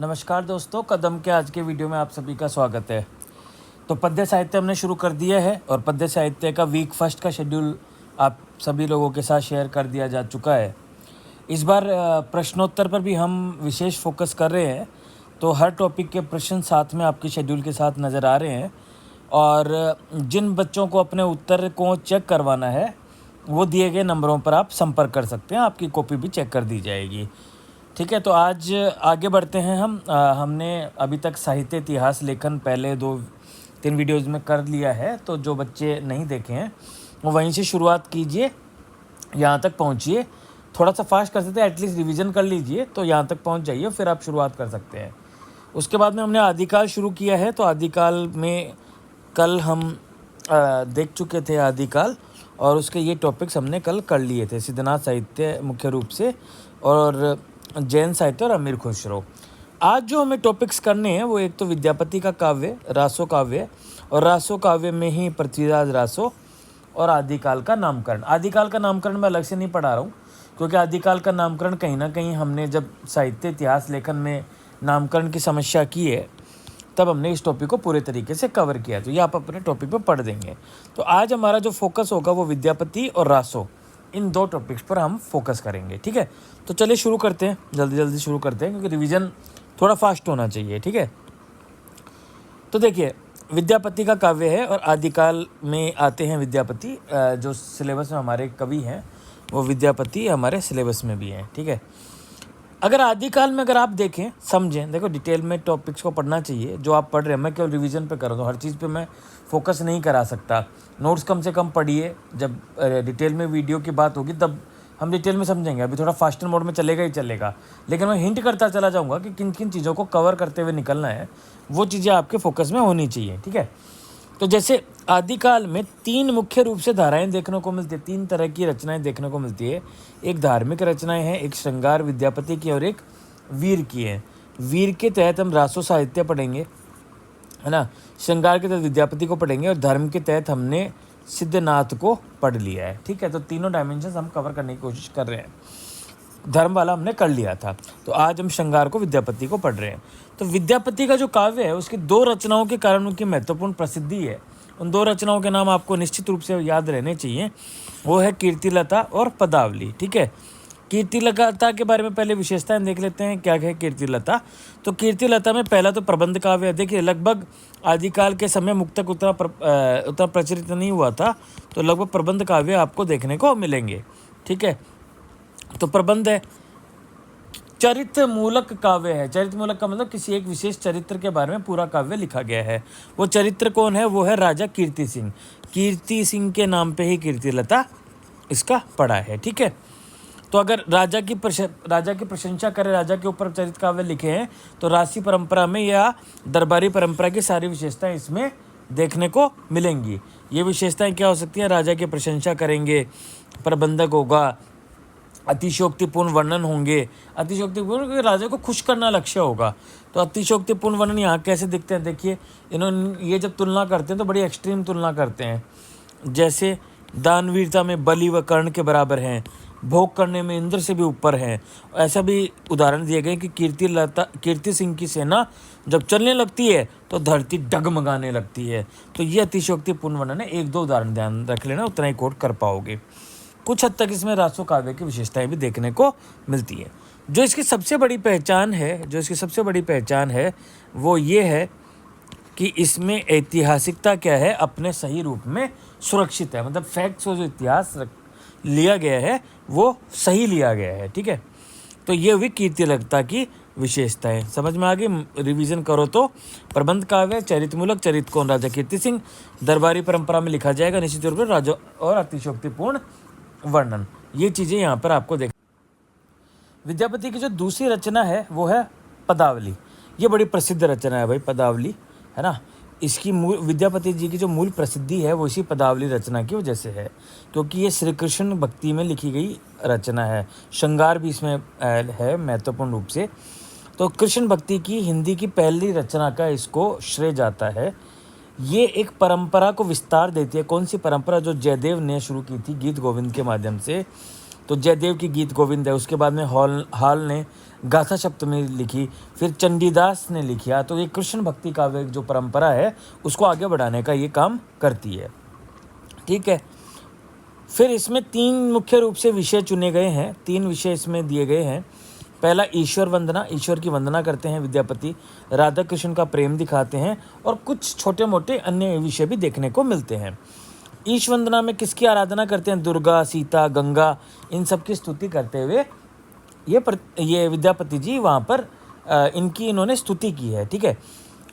नमस्कार दोस्तों, कदम के आज के वीडियो में आप सभी का स्वागत है। तो पद्य साहित्य हमने शुरू कर दिया है और पद्य साहित्य का वीक फर्स्ट का शेड्यूल आप सभी लोगों के साथ शेयर कर दिया जा चुका है। इस बार प्रश्नोत्तर पर भी हम विशेष फोकस कर रहे हैं, तो हर टॉपिक के प्रश्न साथ में आपके शेड्यूल के साथ नज़र आ रहे हैं और जिन बच्चों को अपने उत्तर को चेक करवाना है वो दिए गए नंबरों पर आप संपर्क कर सकते हैं, आपकी कॉपी भी चेक कर दी जाएगी। ठीक है, तो आज आगे बढ़ते हैं हमने अभी तक साहित्य, इतिहास, लेखन पहले 2-3 वीडियोज़ में कर लिया है, तो जो बच्चे नहीं देखे हैं वो वहीं से शुरुआत कीजिए, यहाँ तक पहुँचिए। थोड़ा सा फास्ट कर सकते हैं, एटलीस्ट रिवीजन कर लीजिए तो यहाँ तक पहुँच जाइए, फिर आप शुरुआत कर सकते हैं। उसके बाद में हमने आदिकाल शुरू किया है, तो आदिकाल में कल हम देख चुके थे आदिकाल, और उसके ये टॉपिक्स हमने कल कर लिए थे, सिद्धनाथ साहित्य मुख्य रूप से और जैन साहित्य और अमीर खुसरो। आज जो हमें टॉपिक्स करने हैं वो एक तो विद्यापति का काव्य, रासो काव्य, और रासो काव्य में ही पृथ्वीराज रासो और आदिकाल का नामकरण। आदिकाल का नामकरण मैं अलग से नहीं पढ़ा रहा हूँ, क्योंकि आदिकाल का नामकरण कहीं ना कहीं हमने जब साहित्य, इतिहास, लेखन में नामकरण की समस्या की है तब हमने इस टॉपिक को पूरे तरीके से कवर किया, तो ये आप अपने टॉपिक पे पढ़ देंगे। तो आज हमारा जो फोकस होगा वो विद्यापति और रासो, इन 2 टॉपिक्स पर हम फोकस करेंगे। ठीक है, तो चलिए शुरू करते हैं, जल्दी शुरू करते हैं, क्योंकि रिवीजन थोड़ा फास्ट होना चाहिए। ठीक है, तो देखिए विद्यापति का काव्य है और आदिकाल में आते हैं विद्यापति। जो सिलेबस में हमारे कवि हैं वो विद्यापति हमारे सिलेबस में भी हैं। ठीक है, अगर आदिकाल में अगर आप देखें, समझें, देखो डिटेल में टॉपिक्स को पढ़ना चाहिए जो आप पढ़ रहे हैं। मैं केवल रिवीजन पे कर रहा हूँ, हर चीज़ पे मैं फोकस नहीं करा सकता। नोट्स कम से कम पढ़िए, जब डिटेल में वीडियो की बात होगी तब हम डिटेल में समझेंगे। अभी थोड़ा फास्टर मोड में चलेगा ही चलेगा, लेकिन मैं हिंट करता चला जाऊँगा कि किन किन चीज़ों को कवर करते हुए निकलना है, वो चीज़ें आपके फोकस में होनी चाहिए। ठीक है, तो जैसे आदिकाल में 3 मुख्य रूप से धाराएं देखने को मिलती है, 3 तरह की रचनाएं देखने को मिलती है। एक धार्मिक रचनाएं हैं, एक श्रृंगार विद्यापति की और एक वीर की है। वीर के तहत हम रासो साहित्य पढ़ेंगे, है ना, श्रृंगार के तहत विद्यापति को पढ़ेंगे और धर्म के तहत हमने सिद्धनाथ को पढ़ लिया है। ठीक है, तो तीनों डायमेंशंस हम कवर करने की कोशिश कर रहे हैं। धर्म वाला हमने कर लिया था, तो आज हम श्रृंगार को, विद्यापति को पढ़ रहे हैं। तो विद्यापति का जो काव्य है उसकी 2 रचनाओं के कारण उनकी महत्वपूर्ण प्रसिद्धि है। उन 2 रचनाओं के नाम आपको निश्चित रूप से याद रहने चाहिए, वो है कीर्तिलता और पदावली। ठीक है, कीर्तिलता के बारे में पहले विशेषताएं देख लेते हैं, क्या है कीर्तिलता। तो कीर्तिलता में पहला तो प्रबंध काव्य है। देखिए लगभग आदिकाल के समय मुक्तक उतना प्रचलित नहीं हुआ था, तो लगभग प्रबंध काव्य आपको देखने को मिलेंगे। ठीक है, तो प्रबंध है, चरित्र मूलक काव्य है। चरित्र मूलक का मतलब किसी एक विशेष चरित्र के बारे में पूरा काव्य लिखा गया है। वो चरित्र कौन है? वो है राजा कीर्ति सिंह। कीर्ति सिंह के नाम पे ही कीर्तिलता इसका पड़ा है। ठीक है, तो अगर राजा की प्रशंसा करें, राजा के ऊपर चरित्र काव्य लिखे हैं, तो राशि परंपरा में या दरबारी परंपरा की सारी विशेषताएं इसमें देखने को मिलेंगी। ये विशेषताएं क्या हो सकती हैं? राजा की प्रशंसा करेंगे, प्रबंधक होगा, अतिशयोक्तिपूर्ण वर्णन होंगे। अतिशयोक्तिपूर्ण क्योंकि राजा को खुश करना लक्ष्य होगा, तो अतिशयोक्तिपूर्ण वर्णन यहाँ कैसे दिखते हैं? देखिए इन्होंने ये जब तुलना करते हैं तो बड़ी एक्सट्रीम तुलना करते हैं, जैसे दानवीरता में बलि व कर्ण के बराबर हैं, भोग करने में इंद्र से भी ऊपर हैं। ऐसा भी उदाहरण दिए गए कि कीर्ति सिंह की सेना जब चलने लगती है तो धरती डगमगाने लगती है। तो ये अतिशयोक्तिपूर्ण वर्णन है। 1-2 उदाहरण ध्यान रख लेना, उतना ही कोट कर पाओगे। कुछ हद तक इसमें रासो काव्य की विशेषताएं भी देखने को मिलती है। जो इसकी सबसे बड़ी पहचान है वो ये है कि इसमें ऐतिहासिकता क्या है, अपने सही रूप में सुरक्षित है। मतलब फैक्ट्स और जो इतिहास लिया गया है वो सही लिया गया है। ठीक है, तो ये हुई कीर्तिलता की विशेषताएं। समझ में आ गई? रिवीजन करो तो प्रबंध काव्य, चरित्रमूलक, चरित्र कौन? राजा कीर्ति सिंह, दरबारी परंपरा में लिखा जाएगा निश्चित रूप से राजा, और अतिशयोक्तिपूर्ण वर्णन। ये चीज़ें यहाँ पर आपको देख। विद्यापति की जो दूसरी रचना है वो है पदावली। ये बड़ी प्रसिद्ध रचना है भाई, पदावली, है ना। इसकी मूल, विद्यापति जी की जो मूल प्रसिद्धि है वो इसी पदावली रचना की वजह से है, क्योंकि ये श्री कृष्ण भक्ति में लिखी गई रचना है। श्रृंगार भी इसमें है महत्वपूर्ण रूप से। तो कृष्ण भक्ति की हिंदी की पहली रचना का इसको श्रेय जाता है। ये एक परंपरा को विस्तार देती है। कौन सी परंपरा? जो जयदेव ने शुरू की थी गीत गोविंद के माध्यम से। तो जयदेव की गीत गोविंद है, उसके बाद में हाल ने गाथा सप्तमी लिखी, फिर चंडीदास ने लिखा। तो ये कृष्ण भक्ति काव्य जो परंपरा है उसको आगे बढ़ाने का ये काम करती है। ठीक है, फिर इसमें 3 मुख्य रूप से विषय चुने गए हैं, 3 विषय इसमें दिए गए हैं। पहला ईश्वर वंदना, ईश्वर की वंदना करते हैं विद्यापति, राधा कृष्ण का प्रेम दिखाते हैं और कुछ छोटे मोटे अन्य विषय भी देखने को मिलते हैं। ईश वंदना में किसकी आराधना करते हैं? दुर्गा, सीता, गंगा, इन सब की स्तुति करते हुए ये विद्यापति जी वहाँ पर इन्होंने स्तुति की है। ठीक है,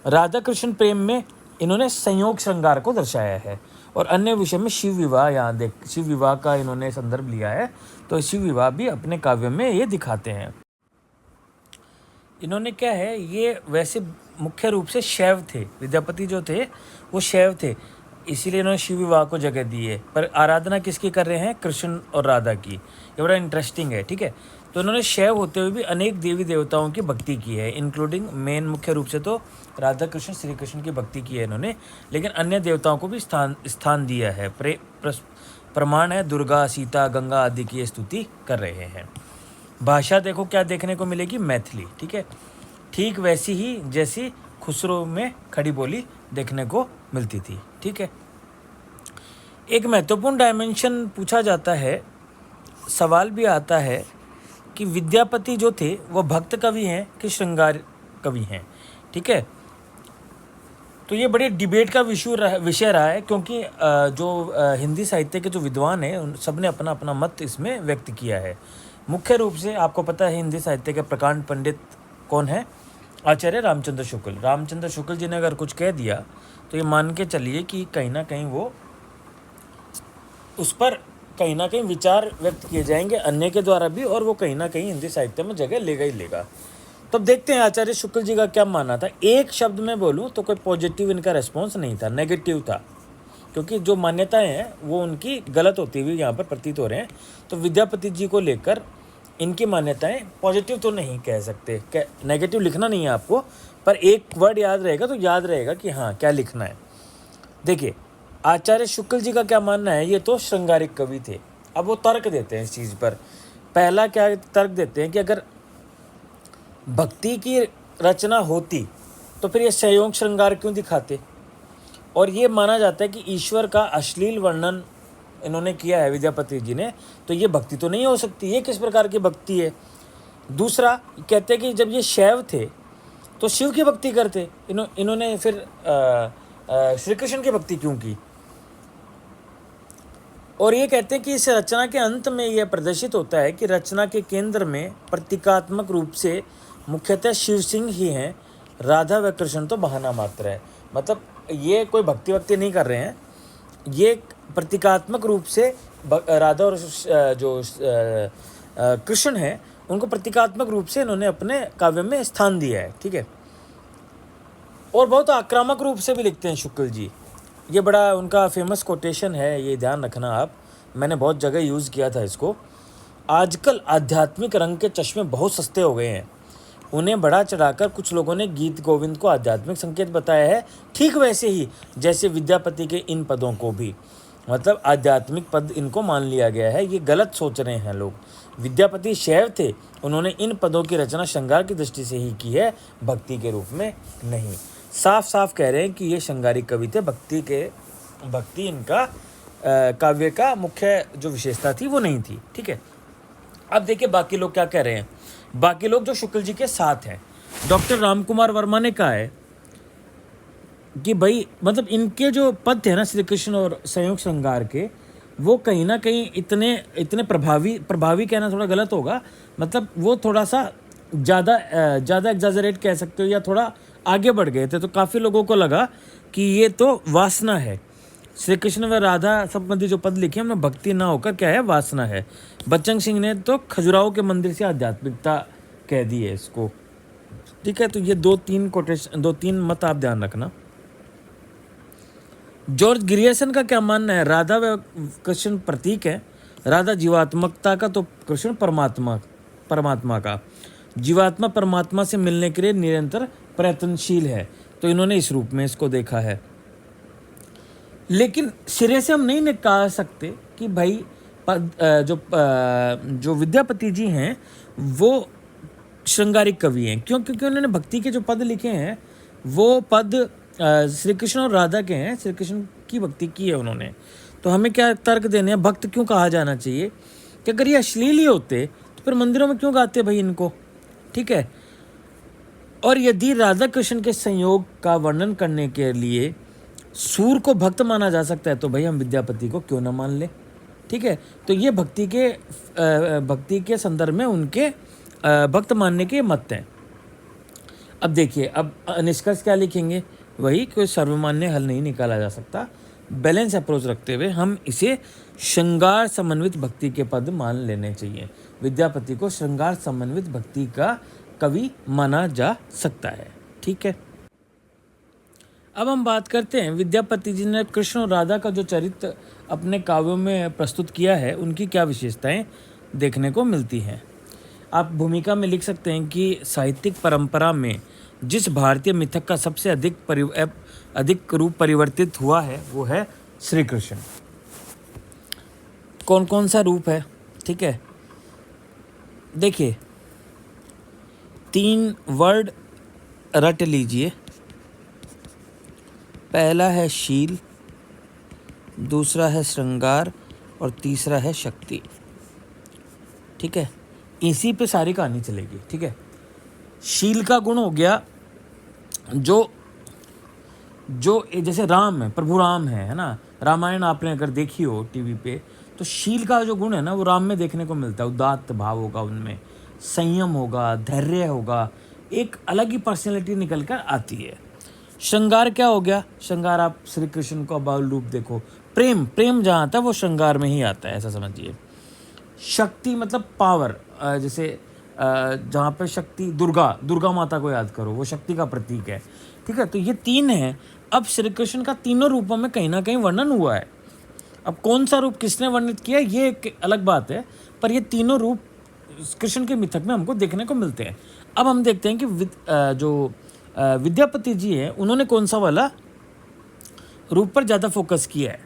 राधा कृष्ण प्रेम में इन्होंने संयोग श्रृंगार को दर्शाया है और अन्य विषय में शिव विवाह, यहाँ शिव विवाह का इन्होंने संदर्भ लिया है, तो शिव विवाह भी अपने काव्य में ये दिखाते हैं। इन्होंने क्या है, ये वैसे मुख्य रूप से शैव थे, विद्यापति जो थे वो शैव थे, इसीलिए इन्होंने शिव विवाह को जगह दी है। पर आराधना किसकी कर रहे हैं? कृष्ण और राधा की। ये बड़ा इंटरेस्टिंग है। ठीक है, तो इन्होंने शैव होते हुए भी अनेक देवी देवताओं की भक्ति की है, इंक्लूडिंग मेन मुख्य रूप से तो राधा कृष्ण श्री कृष्ण की भक्ति की है इन्होंने, लेकिन अन्य देवताओं को भी स्थान दिया है। प्रमाण है दुर्गा, सीता, गंगा आदि की स्तुति कर रहे हैं। भाषा देखो क्या देखने को मिलेगी? मैथिली। ठीक है, ठीक वैसी ही जैसी खुसरो में खड़ी बोली देखने को मिलती थी। ठीक है, एक महत्वपूर्ण डायमेंशन पूछा जाता है, सवाल भी आता है कि विद्यापति जो थे वो भक्त कवि हैं कि श्रृंगार कवि हैं। ठीक है, तो ये बड़े डिबेट का विषय रहा है, क्योंकि जो हिंदी साहित्य के जो विद्वान हैं उन सब ने अपना अपना मत इसमें व्यक्त किया है। मुख्य रूप से आपको पता है हिंदी साहित्य के प्रकांड पंडित कौन है? आचार्य रामचंद्र शुक्ल। रामचंद्र शुक्ल जी ने अगर कुछ कह दिया तो ये मान के चलिए कि कहीं ना कहीं वो उस पर कहीं ना कहीं विचार व्यक्त किए जाएंगे अन्य के द्वारा भी, और वो कहीं ना कहीं हिंदी साहित्य में जगह लेगा ही लेगा। तब देखते हैं आचार्य शुक्ल जी का क्या मानना था। एक शब्द में बोलूँ तो कोई पॉजिटिव इनका रेस्पॉन्स नहीं था, नेगेटिव था, क्योंकि जो मान्यताएं हैं वो उनकी गलत होती हुई यहाँ पर प्रतीत हो रहे हैं। तो विद्यापति जी को लेकर इनकी मान्यताएं पॉजिटिव तो नहीं कह सकते, नेगेटिव लिखना नहीं है आपको, पर एक वर्ड याद रहेगा तो याद रहेगा कि हाँ क्या लिखना है। देखिए आचार्य शुक्ल जी का क्या मानना है, ये तो श्रृंगारिक कवि थे। अब वो तर्क देते हैं इस चीज़ पर। पहला क्या तर्क देते हैं कि अगर भक्ति की रचना होती तो फिर ये संयोग श्रृंगार क्यों दिखाते, और ये माना जाता है कि ईश्वर का अश्लील वर्णन इन्होंने किया है विद्यापति जी ने, तो ये भक्ति तो नहीं हो सकती, ये किस प्रकार की भक्ति है। दूसरा कहते हैं कि जब ये शैव थे तो शिव की भक्ति करते, इन्होंने फिर श्री कृष्ण की भक्ति क्यों की। और ये कहते हैं कि इस रचना के अंत में यह प्रदर्शित होता है कि रचना के केंद्र में प्रतीकात्मक रूप से मुख्यतः शिव सिंह ही हैं, राधा व कृष्ण तो बहाना मात्र है। मतलब ये कोई भक्ति नहीं कर रहे हैं, ये प्रतीकात्मक रूप से राधा और जो कृष्ण हैं उनको प्रतीकात्मक रूप से इन्होंने अपने काव्य में स्थान दिया है। ठीक है, और बहुत आक्रामक रूप से भी लिखते हैं शुक्ल जी। ये बड़ा उनका फेमस कोटेशन है, ये ध्यान रखना आप, मैंने बहुत जगह यूज़ किया था इसको। आजकल आध्यात्मिक रंग के चश्मे बहुत सस्ते हो गए हैं, उन्हें बढ़ा चढ़ाकर कुछ लोगों ने गीत गोविंद को आध्यात्मिक संकेत बताया है, ठीक वैसे ही जैसे विद्यापति के इन पदों को भी, मतलब आध्यात्मिक पद इनको मान लिया गया है। ये गलत सोच रहे हैं लोग। विद्यापति शैव थे, उन्होंने इन पदों की रचना श्रृंगार की दृष्टि से ही की है, भक्ति के रूप में नहीं। साफ साफ कह रहे हैं कि ये श्रृंगारिक कवि थे, भक्ति इनका काव्य का मुख्य जो विशेषता थी वो नहीं थी। ठीक है, अब देखिए बाकी लोग क्या कह रहे हैं। बाकी लोग जो शुक्ल जी के साथ हैं, डॉक्टर रामकुमार वर्मा ने कहा है कि भाई मतलब इनके जो पद थे ना श्री कृष्ण और संयोग श्रृंगार के, वो कहीं ना कहीं इतने प्रभावी कहना थोड़ा गलत होगा, मतलब वो थोड़ा सा ज़्यादा एग्जाजरेट कह सकते हो, या थोड़ा आगे बढ़ गए थे। तो काफ़ी लोगों को लगा कि ये तो वासना है, श्री कृष्ण व राधा संबंधी जो पद लिखे हमने भक्ति ना होकर क्या है, वासना है। बच्चन सिंह ने तो खजुराहो के मंदिर से आध्यात्मिकता कह दी है इसको। ठीक है, तो ये दो तीन मत आप ध्यान रखना। जॉर्ज ग्रियर्सन का क्या मानना है, राधा व कृष्ण प्रतीक है, राधा जीवात्मकता का तो कृष्ण परमात्मा का। जीवात्मा परमात्मा से मिलने के लिए निरंतर प्रयत्नशील है, तो इन्होंने इस रूप में इसको देखा है। लेकिन सिरे से हम नहीं कह सकते कि भाई जो विद्यापति जी हैं वो श्रृंगारिक कवि हैं। क्यों? क्योंकि उन्होंने भक्ति के जो पद लिखे हैं वो पद श्री कृष्ण और राधा के हैं। श्री कृष्ण की भक्ति की है उन्होंने। तो हमें क्या तर्क देने हैं, भक्त क्यों कहा जाना चाहिए? कि अगर ये अश्लील ही होते तो फिर मंदिरों में क्यों गाते भाई इनको? ठीक है। और यदि राधा कृष्ण के संयोग का वर्णन करने के लिए सूर को भक्त माना जा सकता है तो भाई हम विद्यापति को क्यों ना मान ले? ठीक है। तो ये भक्ति के संदर्भ में उनके भक्त मानने के मत हैं। अब देखिए, अब निष्कर्ष क्या लिखेंगे? वही, कोई सर्वमान्य हल नहीं निकाला जा सकता। बैलेंस अप्रोच रखते हुए हम इसे श्रृंगार समन्वित भक्ति के पद मान लेने चाहिए। विद्यापति को श्रृंगार समन्वित भक्ति का कवि माना जा सकता है। ठीक है। अब हम बात करते हैं विद्यापति जी ने कृष्ण और राधा का जो चरित्र अपने काव्यों में प्रस्तुत किया है उनकी क्या विशेषताएं देखने को मिलती हैं। आप भूमिका में लिख सकते हैं कि साहित्यिक परंपरा में जिस भारतीय मिथक का सबसे अधिक रूप परिवर्तित हुआ है वो है श्री कृष्ण। कौन कौन सा रूप है? ठीक है, देखिए 3 वर्ड रट लीजिए। पहला है शील, दूसरा है श्रृंगार और तीसरा है शक्ति। ठीक है, इसी पे सारी कहानी चलेगी। ठीक है, शील का गुण हो गया जो जैसे राम है, प्रभु राम है ना। रामायण आपने अगर देखी हो टीवी पे तो शील का जो गुण है ना वो राम में देखने को मिलता है। उदात्त भाव होगा उनमें, संयम होगा, धैर्य होगा, एक अलग ही पर्सनैलिटी निकल कर आती है। श्रृंगार क्या हो गया? श्रृंगार आप श्री कृष्ण का बाल रूप देखो, प्रेम जहाँ आता है वो श्रृंगार में ही आता है, ऐसा समझिए। शक्ति मतलब पावर, जैसे जहाँ पे शक्ति, दुर्गा माता को याद करो, वो शक्ति का प्रतीक है। ठीक है, तो ये 3 हैं। अब श्री कृष्ण का तीनों रूपों में कहीं ना कहीं वर्णन हुआ है। अब कौन सा रूप किसने वर्णित किया ये एक अलग बात है, पर ये तीनों रूप कृष्ण के मिथक में हमको देखने को मिलते हैं। अब हम देखते हैं कि विद्यापति जी हैं उन्होंने कौन सा वाला रूप पर ज़्यादा फोकस किया है।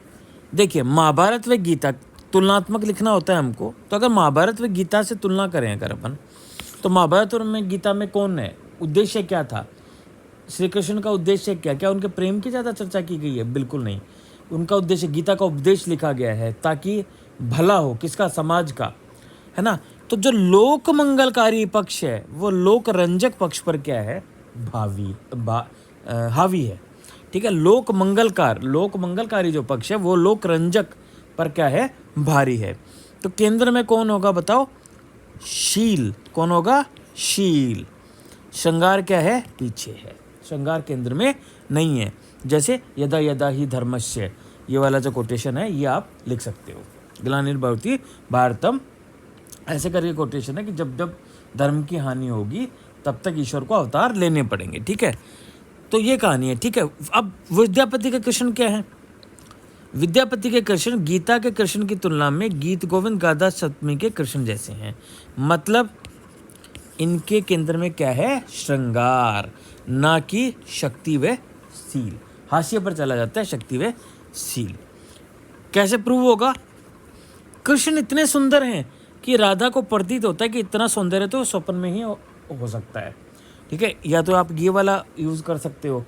देखिए, महाभारत व गीता, तुलनात्मक लिखना होता है हमको, तो अगर महाभारत व गीता से तुलना करें अगर अपन, तो महाभारत और गीता में कौन है, उद्देश्य क्या था, श्री कृष्ण का उद्देश्य क्या उनके प्रेम की ज़्यादा चर्चा की गई है? बिल्कुल नहीं। उनका उद्देश्य, गीता का उपदेश लिखा गया है ताकि भला हो किसका, समाज का, है ना। तो जो लोक मंगलकारी पक्ष है वो लोक रंजक पक्ष पर क्या है, हावी है। ठीक है, लोक मंगलकारी जो पक्ष है वो लोक रंजक पर क्या है, भारी है। तो केंद्र में कौन होगा बताओ? शील। कौन होगा? शील। श्रृंगार क्या है? पीछे है, श्रृंगार केंद्र में नहीं है। जैसे यदा यदा ही धर्मस्य, ये वाला जो कोटेशन है ये आप लिख सकते हो। ग्लानिर्भवति भारतम, ऐसे करके कोटेशन है कि जब जब धर्म की हानि होगी तब तक ईश्वर को अवतार लेने पड़ेंगे। ठीक है, तो ये कहानी है। ठीक है, अब विद्यापति के कृष्ण क्या है? विद्यापति के कृष्ण गीता के कृष्ण की तुलना में गीत गोविंद गाथा सप्तमी के कृष्ण जैसे हैं। मतलब इनके केंद्र में क्या है? श्रृंगार, ना कि शक्ति व सील। हाशिए पर चला जाता है शक्ति व सील। कैसे प्रूव होगा? कृष्ण इतने सुंदर हैं कि राधा को प्रतीत होता है कि इतना सौंदर्य तो स्वप्न में ही हो सकता है। ठीक है, या तो आप ये वाला यूज़ कर सकते हो,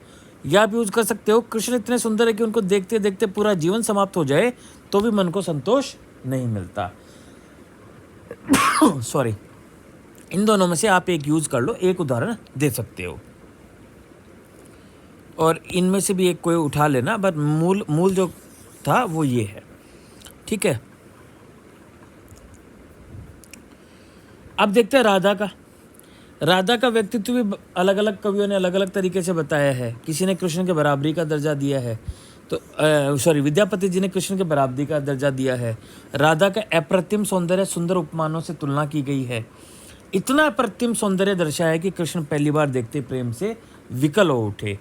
या आप यूज़ कर सकते हो कृष्ण इतने सुंदर है कि उनको देखते देखते पूरा जीवन समाप्त हो जाए तो भी मन को संतोष नहीं मिलता। सॉरी, इन दोनों में से आप एक यूज़ कर लो, एक उदाहरण दे सकते हो और इनमें से भी एक कोई उठा लेना, बट मूल जो था वो ये है। ठीक है, अब देखते हैं राधा का व्यक्तित्व भी अलग अलग कवियों ने अलग अलग तरीके से बताया है। किसी ने कृष्ण के बराबरी का दर्जा दिया है, तो विद्यापति जी ने कृष्ण के बराबरी का दर्जा दिया है। राधा का अप्रतिम सौंदर्य सुंदर उपमानों से तुलना की गई है। इतना अप्रतिम सौंदर्य दर्शाया है कि कृष्ण पहली बार देखते प्रेम से विकल हो उठे।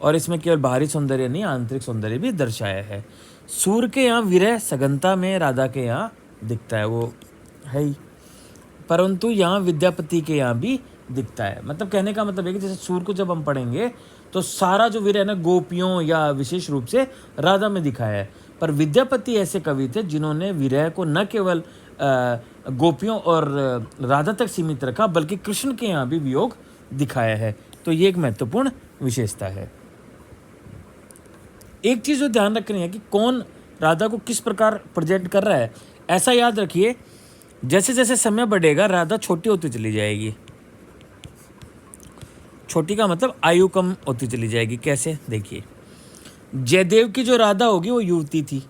और इसमें केवल बाहरी सौंदर्य नहीं, आंतरिक सौंदर्य भी दर्शाया है। सूर के यहाँ विरह सघनता में राधा के यहाँ दिखता है, वो है ही, परंतु यहाँ विद्यापति के यहाँ भी दिखता है। मतलब कहने का मतलब है कि जैसे सूर को जब हम पढ़ेंगे तो सारा जो विरह है ना गोपियों या विशेष रूप से राधा में दिखाया है, पर विद्यापति ऐसे कवि थे जिन्होंने विरह को न केवल गोपियों और राधा तक सीमित रखा, बल्कि कृष्ण के यहाँ भी वियोग दिखाया है। तो ये एक महत्वपूर्ण विशेषता है। एक चीज़ जो ध्यान रखनी है कि कौन राधा को किस प्रकार प्रेजेंट कर रहा है। ऐसा याद रखिए, जैसे जैसे समय बढ़ेगा राधा छोटी होती चली जाएगी। छोटी का मतलब आयु कम होती चली जाएगी। कैसे, देखिए, जयदेव की जो राधा होगी वो युवती थी,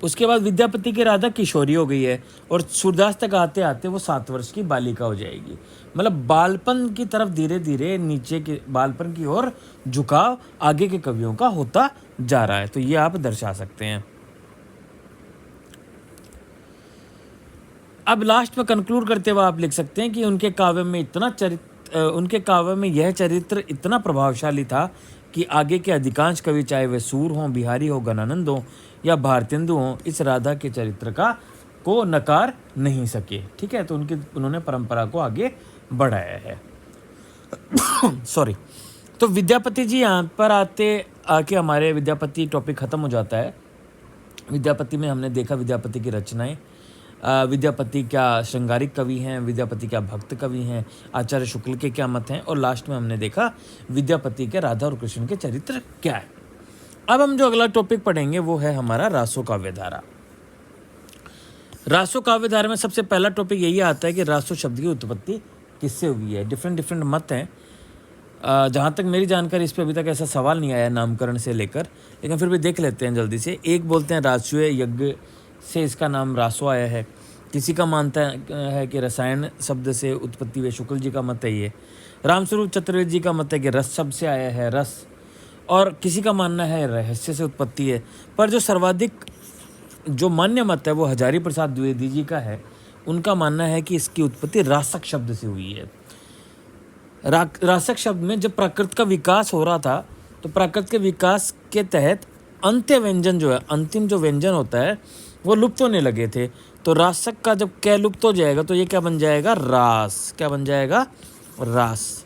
उसके बाद विद्यापति की राधा किशोरी हो गई है, और सूरदास तक आते आते वो 7 वर्ष की बालिका हो जाएगी। मतलब बालपन की तरफ धीरे धीरे नीचे के बालपन की ओर झुकाव आगे के कवियों का होता जा रहा है। तो ये आप दर्शा सकते हैं। अब लास्ट में कंक्लूड करते हुए आप लिख सकते हैं कि उनके काव्य में यह चरित्र इतना प्रभावशाली था कि आगे के अधिकांश कवि, चाहे वे सूर हों, बिहारी हो, गणानंद हो या भारतेंदु हों, इस राधा के चरित्र को नकार नहीं सके। ठीक है, तो उन्होंने परंपरा को आगे बढ़ाया है। सॉरी। तो विद्यापति जी यहाँ पर आके हमारे विद्यापति टॉपिक खत्म हो जाता है। विद्यापति में हमने देखा विद्यापति की रचनाएं, विद्यापति क्या श्रृंगारिक कवि हैं, विद्यापति क्या भक्त कवि हैं, आचार्य शुक्ल के क्या मत हैं, और लास्ट में हमने देखा विद्यापति के राधा और कृष्ण के चरित्र क्या है। अब हम जो अगला टॉपिक पढ़ेंगे वो है हमारा रासो काव्यधारा। रासो काव्यधारा में सबसे पहला टॉपिक यही आता है कि रासो शब्द की उत्पत्ति किससे हुई है। डिफरेंट मत हैं। जहाँ तक मेरी जानकारी इस पर अभी तक ऐसा सवाल नहीं आया नामकरण से लेकर, लेकिन फिर भी देख लेते हैं जल्दी से। एक बोलते हैं रासुए यज्ञ से इसका नाम रासो आया है, किसी का मानता है कि रसायन शब्द से उत्पत्ति हुई, शुक्ल जी का मत है ये। रामस्वरूप चतुर्वेदी जी का मत है कि रस शब्द से आया है, रस, और किसी का मानना है रहस्य से उत्पत्ति है। पर जो सर्वाधिक जो मान्य मत है वो हजारी प्रसाद द्विवेदी जी का है। उनका मानना है कि इसकी उत्पत्ति रासक शब्द से हुई है। रासक शब्द में जब प्राकृत का विकास हो रहा था तो प्राकृत के विकास के तहत अंत्य व्यंजन जो है, अंतिम जो व्यंजन होता है, वो लुप्त होने लगे थे। तो रासक का जब कै लुप्त हो जाएगा तो ये क्या बन जाएगा, रास। क्या बन जाएगा, रास।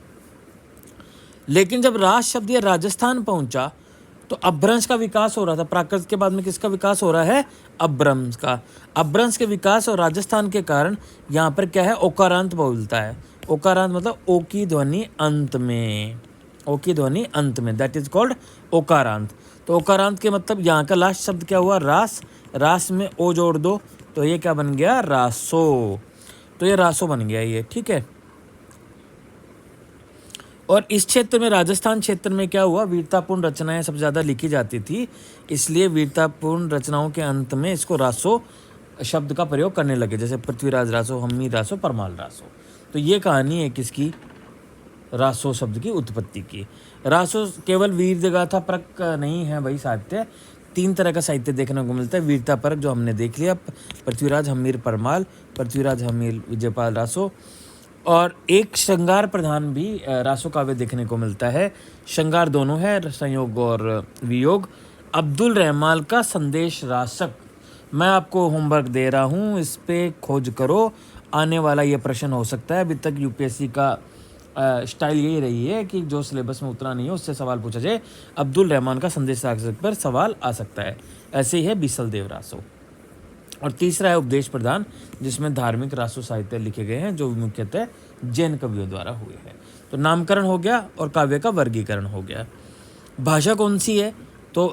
लेकिन जब रास शब्द ये राजस्थान पहुंचा तो अपभ्रंश का विकास हो रहा था। प्राकृत के बाद में किसका विकास हो रहा है, अपभ्रंश का। अपभ्रंश के विकास और राजस्थान के कारण यहाँ पर क्या है, ओकारांत बोलता है। ओकारांत मतलब ओ की ध्वनि अंत में, ओ की ध्वनि अंत में, दैट इज कॉल्ड ओकारांत। तो ओकारांत के मतलब यहाँ का लास्ट शब्द क्या हुआ, रास। रास में ओ जोड़ दो तो ये क्या बन गया, रासो। तो ये रासो बन गया ये। ठीक है। और इस क्षेत्र में, राजस्थान क्षेत्र में क्या हुआ, वीरतापूर्ण रचनाएं सबसे ज़्यादा लिखी जाती थी, इसलिए वीरतापूर्ण रचनाओं के अंत में इसको रासो शब्द का प्रयोग करने लगे, जैसे पृथ्वीराज रासो, हम्मी रासो, परमाल रासो। तो ये कहानी है किसकी, रासो शब्द की उत्पत्ति की। रासो केवल वीर गाथा परक नहीं है भाई साहित्य। 3 तरह का साहित्य देखने को मिलता है। वीरता परक जो हमने देख लिया, पृथ्वीराज हम्मीर परमाल, पृथ्वीराज हम्मीर विजयपाल रासो, और एक श्रृंगार प्रधान भी रासो काव्य देखने को मिलता है। श्रृंगार दोनों है, संयोग और वियोग। अब्दुल रहमान का संदेश रासक, मैं आपको होमवर्क दे रहा हूँ, इस पे खोज करो। आने वाला ये प्रश्न हो सकता है। अभी तक यूपीएससी का स्टाइल यही रही है कि जो सिलेबस में उतना नहीं है उससे सवाल पूछा जाए। अब्दुल रहमान का संदेश रासक पर सवाल आ सकता है। ऐसे ही है बीसल देव रासो। और तीसरा है उपदेश प्रदान, जिसमें धार्मिक रासो साहित्य लिखे गए हैं जो मुख्यतः जैन कवियों द्वारा हुए हैं। तो नामकरण हो गया और काव्य का वर्गीकरण हो गया। भाषा कौन सी है, तो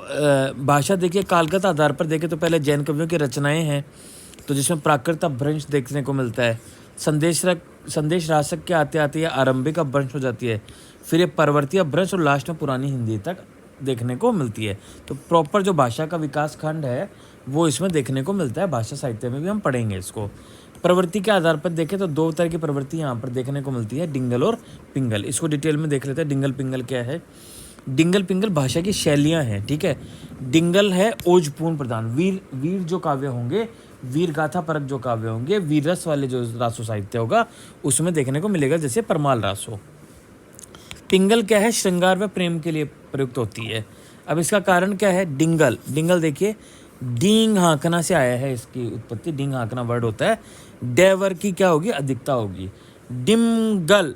भाषा देखिए कालगत आधार पर देखें तो पहले जैन कवियों की रचनाएं हैं, तो जिसमें प्राकृत अपभ्रंश देखने को मिलता है। संदेश रासक के आते आते ये आरंभिक अपभ्रंश हो जाती है, फिर ये परवर्ती अपभ्रंश और लास्ट में पुरानी हिंदी तक देखने को मिलती है। तो प्रॉपर जो भाषा का विकास खंड है वो इसमें देखने को मिलता है। भाषा साहित्य में भी हम पढ़ेंगे इसको। प्रवृत्ति के आधार पर देखें तो 2 तरह की प्रवृत्ति यहाँ पर देखने को मिलती है, डिंगल और पिंगल। इसको डिटेल में देख लेते हैं। डिंगल पिंगल क्या है। डिंगल पिंगल भाषा की शैलियाँ हैं। ठीक है। डिंगल है ओजपूर्ण प्रधान, वीर जो काव्य होंगे, वीर गाथा परक जो काव्य होंगे, वीर रस वाले जो रासो साहित्य होगा उसमें देखने को मिलेगा, जैसे परमाल रासो। पिंगल क्या है, श्रृंगार व प्रेम के लिए प्रयुक्त होती है। अब इसका कारण क्या है, डिंगल देखिए डींग हाँकना से आया है इसकी उत्पत्ति। डींग हाँकना वर्ड होता है। डेवर की क्या होगी, अधिकता होगी। डिंगल।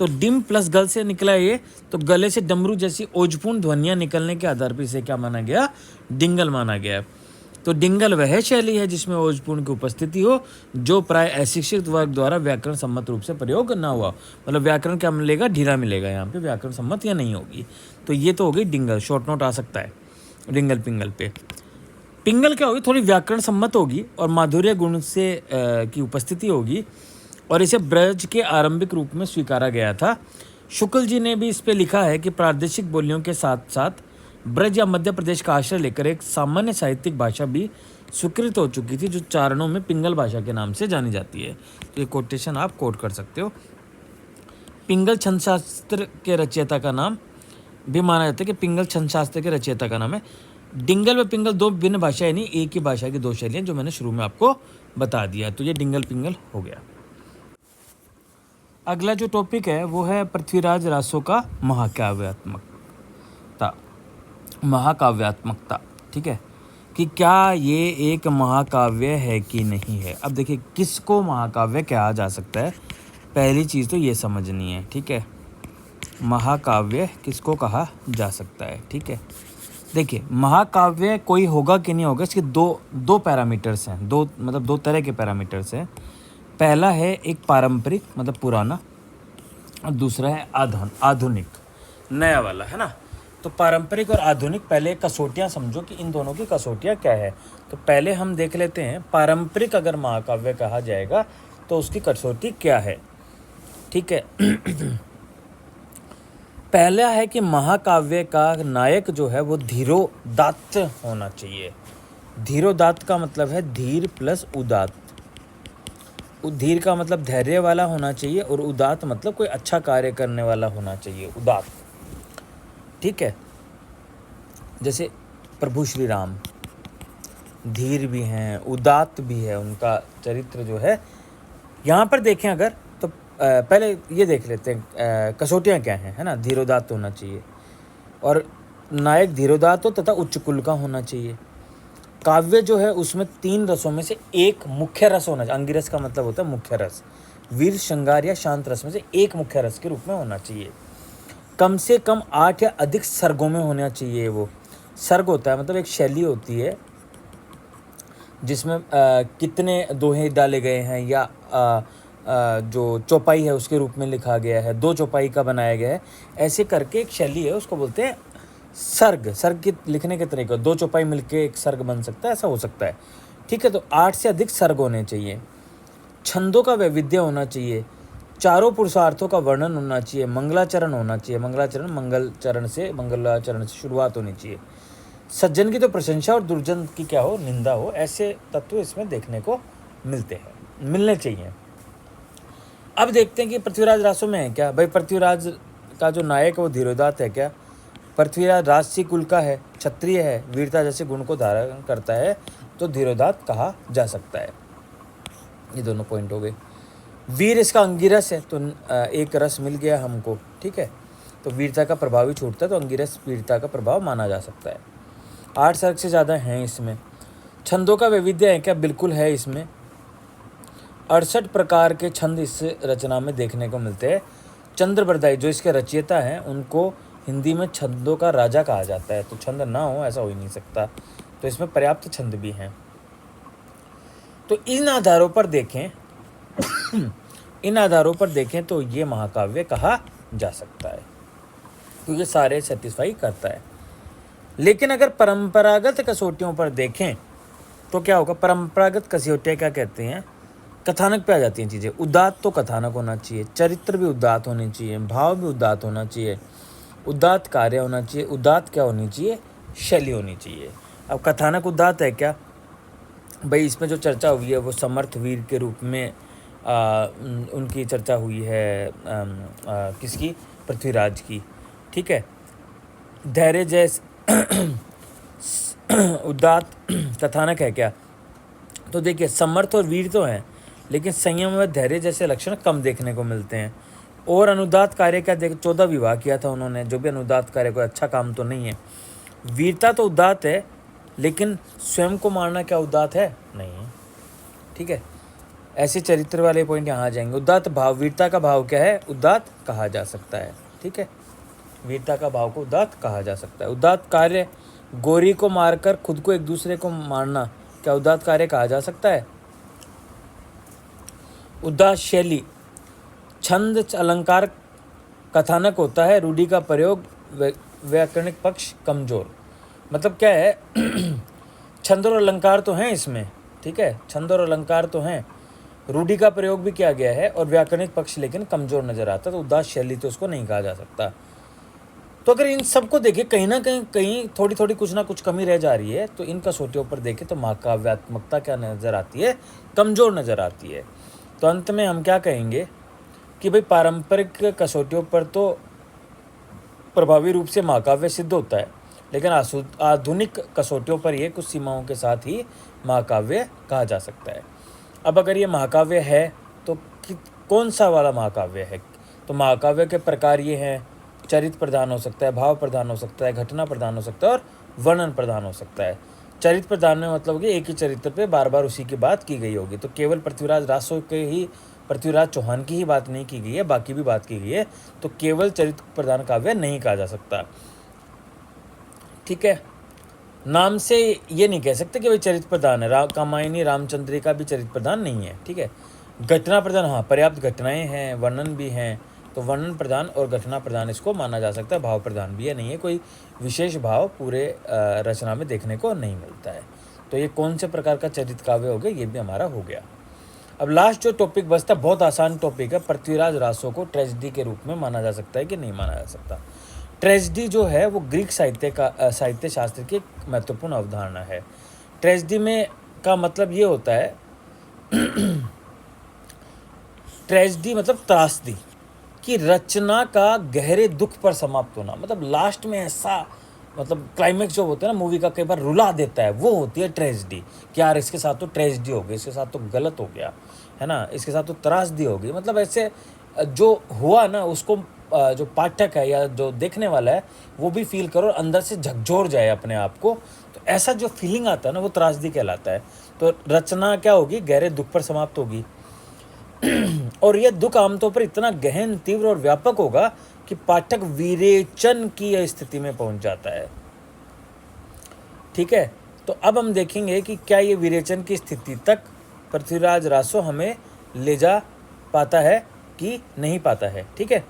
तो डिम प्लस गल से निकला ये, तो गले से डमरू जैसी ओजपूर्ण ध्वनियाँ निकलने के आधार पर इसे क्या माना गया, डिंगल माना गया। तो डिंगल वह शैली है जिसमें ओजपूर्ण की उपस्थिति हो, जो प्राय अशिक्षित वर्ग द्वारा व्याकरण सम्मत रूप से प्रयोग ना हुआ। मतलब व्याकरण क्या मिलेगा, ढीला मिलेगा, यहाँ पे व्याकरण सम्मत या नहीं होगी। तो ये तो हो गई डिंगल, शॉर्ट नोट आ सकता है डिंगल पिंगल पे। पिंगल क्या होगी, थोड़ी व्याकरण सम्मत होगी और माधुर्य गुण से की उपस्थिति होगी, और इसे ब्रज के आरंभिक रूप में स्वीकारा गया था। शुक्ल जी ने भी इस पे लिखा है कि प्रादेशिक बोलियों के साथ साथ ब्रज या मध्य प्रदेश का आश्रय लेकर एक सामान्य साहित्यिक भाषा भी स्वीकृत हो चुकी थी, जो चारणों में पिंगल भाषा के नाम से जानी जाती है। तो ये कोटेशन आप कोट कर सकते हो। पिंगल छंद शास्त्र के रचयिता का नाम भी माना जाता है कि पिंगल छंद शास्त्र के रचयिता का नाम है। डिंगल व पिंगल दो भिन्न भाषाएं नहीं, एक ही भाषा की दो शैलियाँ, जो मैंने शुरू में आपको बता दिया। तो ये डिंगल पिंगल हो गया। अगला जो टॉपिक है वो है पृथ्वीराज रासो का महाकाव्यात्मकता। ठीक है, कि क्या ये एक महाकाव्य है कि नहीं है। अब देखिए किसको महाकाव्य कहा जा सकता है, पहली चीज़ तो ये समझनी है। ठीक है, महाकाव्य किसको कहा जा सकता है। ठीक है, देखिए महाकाव्य कोई होगा कि नहीं होगा, इसके दो पैरामीटर्स हैं, दो तरह के पैरामीटर्स हैं। पहला है एक पारंपरिक मतलब पुराना, और दूसरा है आधुनिक नया वाला, है ना। तो पारंपरिक और आधुनिक, पहले कसौटियाँ समझो कि इन दोनों की कसौटियाँ क्या है। तो पहले हम देख लेते हैं पारंपरिक अगर महाकाव्य कहा जाएगा तो उसकी कसौटी क्या है। ठीक है पहला है कि महाकाव्य का नायक जो है वो धीरोदात्त होना चाहिए। धीरोदात्त का मतलब है धीर प्लस उदात्त। धीर का मतलब धैर्य वाला होना चाहिए, और उदात्त मतलब कोई अच्छा कार्य करने वाला होना चाहिए, उदात्त। ठीक है, जैसे प्रभु श्री राम धीर भी हैं, उदात्त भी है, उनका चरित्र जो है। यहाँ पर देखें अगर तो पहले ये देख लेते हैं कसौटियाँ क्या हैं, है ना। धीरोदात्त होना चाहिए, और नायक धीरोदात्त हो तथा उच्च कुल का होना चाहिए। काव्य जो है उसमें 3 रसों में से एक मुख्य रस होना चाहिए। अंगिरस का मतलब होता है मुख्य रस। वीर, श्रृंगार या शांत रस में से एक मुख्य रस के रूप में होना चाहिए। कम से कम 8 या अधिक सर्गों में होना चाहिए। वो सर्ग होता है मतलब एक शैली होती है जिसमें कितने दोहे डाले गए हैं, या जो चौपाई है उसके रूप में लिखा गया है, 2 चौपाई का बनाया गया है, ऐसे करके एक शैली है, उसको बोलते हैं सर्ग। सर्ग के लिखने के तरीके, 2 चौपाई मिलके एक सर्ग बन सकता है, ऐसा हो सकता है। ठीक है, तो 8 से अधिक सर्ग होने चाहिए। छंदों का वैविध्य होना चाहिए। चारों पुरुषार्थों का वर्णन होना चाहिए। मंगलाचरण होना चाहिए। मंगलाचरण से शुरुआत होनी चाहिए। सज्जन की तो प्रशंसा और दुर्जन की क्या हो, निंदा हो, ऐसे तत्व इसमें देखने को मिलने चाहिए। अब देखते हैं कि पृथ्वीराज रासो में है क्या। भाई पृथ्वीराज का जो नायक है वो धीरोदात्त है क्या। पृथ्वीराज राजसी कुल का है, क्षत्रिय है, वीरता जैसे गुण को धारण करता है, तो धीरोदात्त कहा जा सकता है। ये दोनों पॉइंट हो गए। वीर इसका अंगिरस है, तो एक रस मिल गया हमको। ठीक है, तो वीरता का प्रभाव ही छूटता है, तो अंगिरस वीरता का प्रभाव माना जा सकता है। 8 सर्ग से ज़्यादा हैं इसमें। छंदों का वैविध्य है क्या, बिल्कुल है इसमें। 68 प्रकार के छंद इस रचना में देखने को मिलते हैं। चंद्रबरदाई जो इसके रचयिता हैं उनको हिंदी में छंदों का राजा कहा जाता है, तो छंद ना हो ऐसा हो ही नहीं सकता। तो इसमें पर्याप्त छंद भी हैं। तो इन आधारों पर देखें तो ये महाकाव्य कहा जा सकता है, क्योंकि सारे सेटिस्फाई करता है। लेकिन अगर परंपरागत कसौटियों पर देखें तो क्या होगा। परंपरागत कसौटियाँ क्या कहते हैं, कथानक पे आ जाती हैं चीज़ें। उदात्त तो कथानक होना चाहिए, चरित्र भी उदात्त होने चाहिए, भाव भी उदात्त होना चाहिए, उदात्त कार्य होना चाहिए। उदात्त क्या होनी चाहिए, शैली होनी चाहिए। अब कथानक उदात्त है क्या, भाई इसमें जो चर्चा हुई है वो समर्थ वीर के रूप में उनकी चर्चा हुई है। किसकी, पृथ्वीराज की। ठीक है, धैर्य जैसे उदात्त कथानक है क्या। तो देखिए समर्थ और वीर तो हैं, लेकिन संयम व धैर्य जैसे लक्षण कम देखने को मिलते हैं। और अनुदात्त कार्य का 14 विवाह किया था उन्होंने, जो भी अनुदात्त कार्य कोई अच्छा काम तो नहीं है। वीरता तो उदात्त है, लेकिन स्वयं को मारना क्या उदात्त है, नहीं है। ठीक है, ऐसे चरित्र वाले पॉइंट यहाँ आ जाएंगे। उदात्त भाव, वीरता का भाव क्या है? उदात्त कहा जा सकता है। ठीक है, वीरता का भाव को उदात्त कहा जा सकता है। उदात्त कार्य, गोरी को मारकर खुद को एक दूसरे को मारना, क्या उदात्त कार्य कहा जा सकता है? उदात्त शैली, छंद अलंकार कथानक होता है, रूढ़ि का प्रयोग, व्याकरणिक पक्ष कमजोर। मतलब क्या है छंद और अलंकार तो हैं इसमें, ठीक है, छंद और अलंकार तो हैं, रूढ़ि का प्रयोग भी किया गया है और व्याकरणिक पक्ष लेकिन कमजोर नजर आता है, तो उदास शैली तो उसको नहीं कहा जा सकता। तो अगर इन सबको देखें कहीं ना कहीं थोड़ी थोड़ी कुछ ना कुछ कमी रह जा रही है, तो इन कसौटियों पर देखें तो महाकाव्यात्मकता क्या नज़र आती है? कमज़ोर नज़र आती है। तो अंत में हम क्या कहेंगे कि भाई पारंपरिक कसौटियों पर तो प्रभावी रूप से महाकाव्य सिद्ध होता है, लेकिन आधुनिक कसौटियों पर यह कुछ सीमाओं के साथ ही महाकाव्य कहा जा सकता है। अब अगर ये महाकाव्य है तो कौन सा वाला महाकाव्य है? तो महाकाव्य के प्रकार ये हैं, चरित्र प्रधान हो सकता है, भाव प्रधान हो सकता है, घटना प्रधान हो सकता है और वर्णन प्रधान हो सकता है। चरित्र प्रधान में मतलब कि एक ही चरित्र पे बार बार उसी की बात की गई होगी। तो केवल पृथ्वीराज रासो के ही, पृथ्वीराज चौहान की ही बात नहीं की गई है, बाकी भी बात की गई है, तो केवल चरित्र प्रधान काव्य नहीं कहा जा सकता। ठीक है, नाम से ये नहीं कह सकते कि भाई चरित्र प्रधान है। कामायनी रामचंद्रिका भी चरित्र प्रधान नहीं है। ठीक है, घटना प्रधान, हाँ पर्याप्त घटनाएं हैं, वर्णन भी हैं, तो वर्णन प्रधान और घटना प्रधान इसको माना जा सकता है। भाव प्रधान भी है, नहीं है, कोई विशेष भाव पूरे रचना में देखने को नहीं मिलता है। तो ये कौन से प्रकार का चरित्र काव्य हो गया, ये भी हमारा हो गया। अब लास्ट जो टॉपिक बचता, बहुत आसान टॉपिक है, पृथ्वीराज रासो को ट्रेजेडी के रूप में माना जा सकता है कि नहीं माना जा सकता। ट्रेजेडी जो है वो ग्रीक साहित्य शास्त्र की एक महत्वपूर्ण अवधारणा है। ट्रेजेडी में का मतलब ये होता है ट्रेजेडी मतलब त्रासदी कि रचना का गहरे दुख पर समाप्त होना, मतलब लास्ट में ऐसा, मतलब क्लाइमेक्स जो होता है ना मूवी का, कई बार रुला देता है, वो होती है ट्रेजेडी कि यार इसके साथ तो ट्रेजेडी हो गई, इसके साथ तो गलत हो गया है ना, इसके साथ तो त्रासदी हो गई। मतलब ऐसे जो हुआ ना उसको जो पाठक है या जो देखने वाला है वो भी फील करो, अंदर से झकझोर जाए अपने आप को, तो ऐसा जो फीलिंग आता है ना वो त्रासदी कहलाता है। तो रचना क्या होगी? गहरे दुख पर समाप्त होगी और यह दुख आमतौर पर इतना गहन, तीव्र और व्यापक होगा कि पाठक विरेचन की स्थिति में पहुंच जाता है। ठीक है, तो अब हम देखेंगे कि क्या ये विरेचन की स्थिति तक पृथ्वीराज रासो हमें ले जा पाता है कि नहीं पाता है। ठीक है,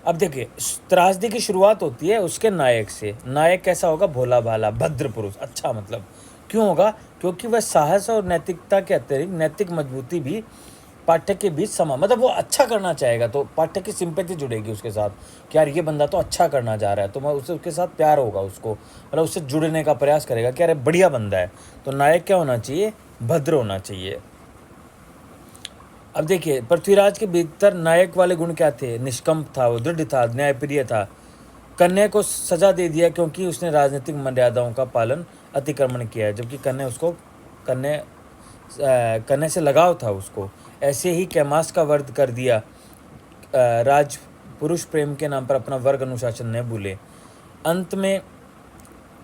अब देखिए त्रासदी की शुरुआत होती है उसके नायक से। नायक कैसा होगा? भोला भाला, भद्र पुरुष। अच्छा, मतलब क्यों होगा? क्योंकि वह साहस और नैतिकता के अतिरिक्त नैतिक मजबूती भी पाठक के बीच मतलब वो अच्छा करना चाहेगा, तो पाठक की सिंपैथी जुड़ेगी उसके साथ कि यार ये बंदा तो अच्छा करना चाह रहा है, तो मैं उसके साथ प्यार होगा उसको, मतलब उससे जुड़ने का प्रयास करेगा कि यार बढ़िया बंदा है। तो नायक क्या होना चाहिए? भद्र होना चाहिए। अब देखिए पृथ्वीराज के भीतर नायक वाले गुण क्या थे? निष्कंप था, वो दृढ़ था, न्यायप्रिय था। कन्या को सजा दे दिया क्योंकि उसने राजनीतिक मर्यादाओं का पालन अतिक्रमण किया है, जबकि कन्या उसको कन्या से लगाव था उसको। ऐसे ही कैमास का वध कर दिया। राज पुरुष प्रेम के नाम पर अपना वर्ग अनुशासन न भूले।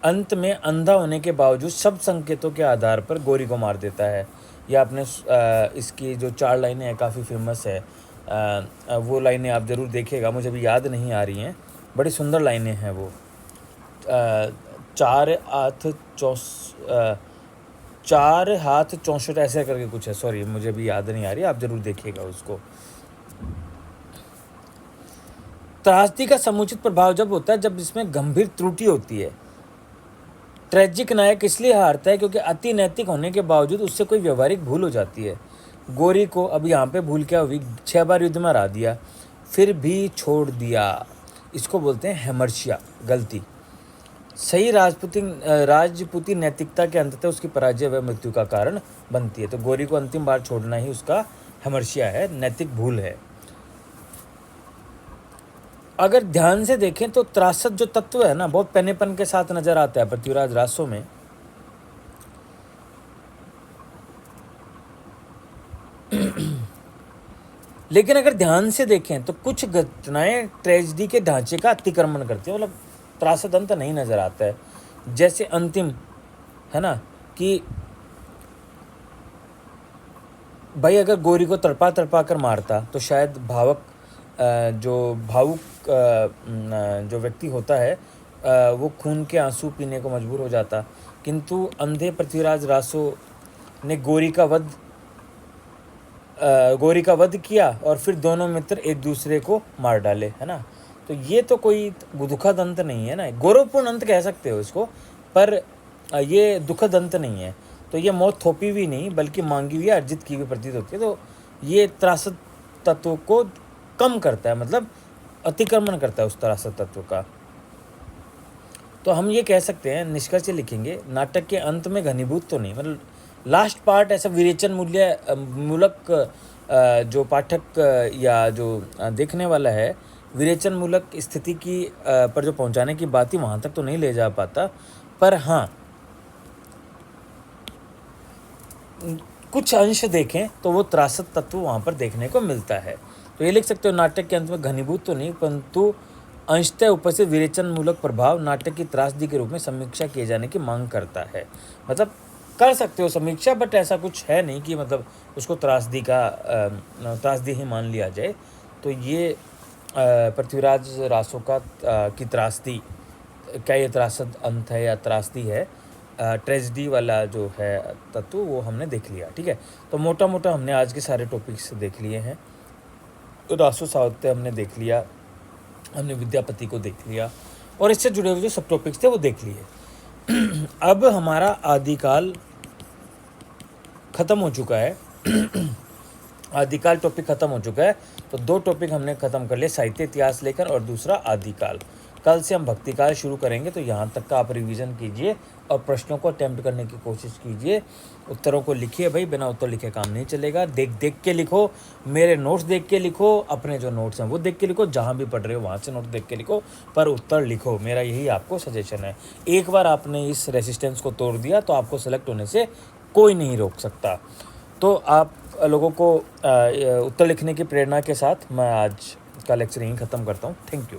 अंत में अंधा होने के बावजूद सब संकेतों के आधार पर गोरी को मार देता है। या आपने इसकी जो 4 लाइनें हैं काफ़ी फेमस है, वो लाइनें आप ज़रूर देखिएगा, मुझे भी याद नहीं आ रही हैं, बड़ी सुंदर लाइनें हैं वो। 4 हाथ 64 ऐसे करके कुछ है, सॉरी मुझे भी याद नहीं आ रही, आप ज़रूर देखिएगा उसको। त्रासदी का समुचित प्रभाव जब होता है जब इसमें गंभीर त्रुटि होती है। ट्रेजिक नायक इसलिए हारता है क्योंकि अति नैतिक होने के बावजूद उससे कोई व्यवहारिक भूल हो जाती है। गोरी को अब यहाँ पे भूल क्या हुई? 6 बार युद्ध में हरा दिया, फिर भी छोड़ दिया, इसको बोलते हैं हेमर्शिया, गलती। सही राजपूती नैतिकता के अंततः उसकी पराजय व मृत्यु का कारण बनती है। तो गोरी को अंतिम बार छोड़ना ही उसका हेमर्शिया है, नैतिक भूल है। अगर ध्यान से देखें तो त्रासद जो तत्व है ना बहुत पहनेपन के साथ नजर आता है पृथ्वीराज रासो में। लेकिन अगर ध्यान से देखें तो कुछ घटनाएं ट्रेजेडी के ढांचे का अतिक्रमण करती है, मतलब त्रासद अंत नहीं नजर आता है। जैसे अंतिम, है ना, कि भाई अगर गोरी को तड़पा तड़पा कर मारता तो शायद जो भावुक जो व्यक्ति होता है वो खून के आंसू पीने को मजबूर हो जाता, किंतु अंधे पृथ्वीराज रासो ने गोरी का वध किया और फिर दोनों मित्र एक दूसरे को मार डाले, है ना। तो ये तो कोई दुखद अंत नहीं है ना, गौरवपूर्ण अंत कह सकते हो इसको, पर ये दुखद अंत नहीं है। तो ये मौत थोपी हुई नहीं बल्कि मांगी हुई अर्जित की हुई प्रतीत होती है। तो ये त्रासद तत्व को कम करता है, मतलब अतिक्रमण करता है उस त्रासद तत्व का। तो हम ये कह सकते हैं, निष्कर्ष लिखेंगे, नाटक के अंत में घनीभूत तो नहीं, मतलब लास्ट पार्ट ऐसा विवेचन मूलक जो पाठक या जो देखने वाला है विवेचन मूलक स्थिति की पर जो पहुंचाने की बात ही वहाँ तक तो नहीं ले जा पाता, पर हाँ कुछ अंश देखें तो वो त्रासद तत्व वहाँ पर देखने को मिलता है। तो ये लिख सकते हो, नाटक के अंत में घनीभूत तो नहीं परंतु अंशतः उपस्थित विवेचन मूलक प्रभाव नाटक की त्रासदी के रूप में समीक्षा किए जाने की मांग करता है। मतलब कर सकते हो समीक्षा, बट ऐसा कुछ है नहीं कि मतलब उसको त्रासदी ही मान लिया जाए। तो ये पृथ्वीराज रासो की त्रासदी, क्या ये त्रासद अंत है या त्रासदी है, ट्रेजिडी वाला जो है तत्व, वो हमने देख लिया। ठीक है, तो मोटा मोटा हमने आज के सारे टॉपिक्स देख लिए हैं। रासो साहित्य हमने देख लिया, हमने विद्यापति को देख लिया, और इससे जुड़े हुए जो सब टॉपिक्स थे वो देख लिए। अब हमारा आदिकाल ख़त्म हो चुका है। आदिकाल टॉपिक ख़त्म हो चुका है, तो 2 टॉपिक हमने ख़त्म कर लिए, साहित्य इतिहास लेकर और दूसरा आदिकाल। कल से हम भक्तिकाल शुरू करेंगे, तो यहाँ तक का आप रिवीजन कीजिए और प्रश्नों को अटेम्प्ट करने की कोशिश कीजिए। उत्तरों को लिखिए भाई, बिना उत्तर लिखे काम नहीं चलेगा। देख के लिखो, मेरे नोट्स देख के लिखो, अपने जो नोट्स हैं वो देख के लिखो, जहाँ भी पढ़ रहे हो वहाँ से नोट देख के लिखो, पर उत्तर लिखो। मेरा यही आपको सजेशन है। एक बार आपने इस रेसिस्टेंस को तोड़ दिया तो आपको सेलेक्ट होने से कोई नहीं रोक सकता। तो आप लोगों को उत्तर लिखने की प्रेरणा के साथ मैं आज का लेक्चर यहीं ख़त्म करता हूँ। Thank you.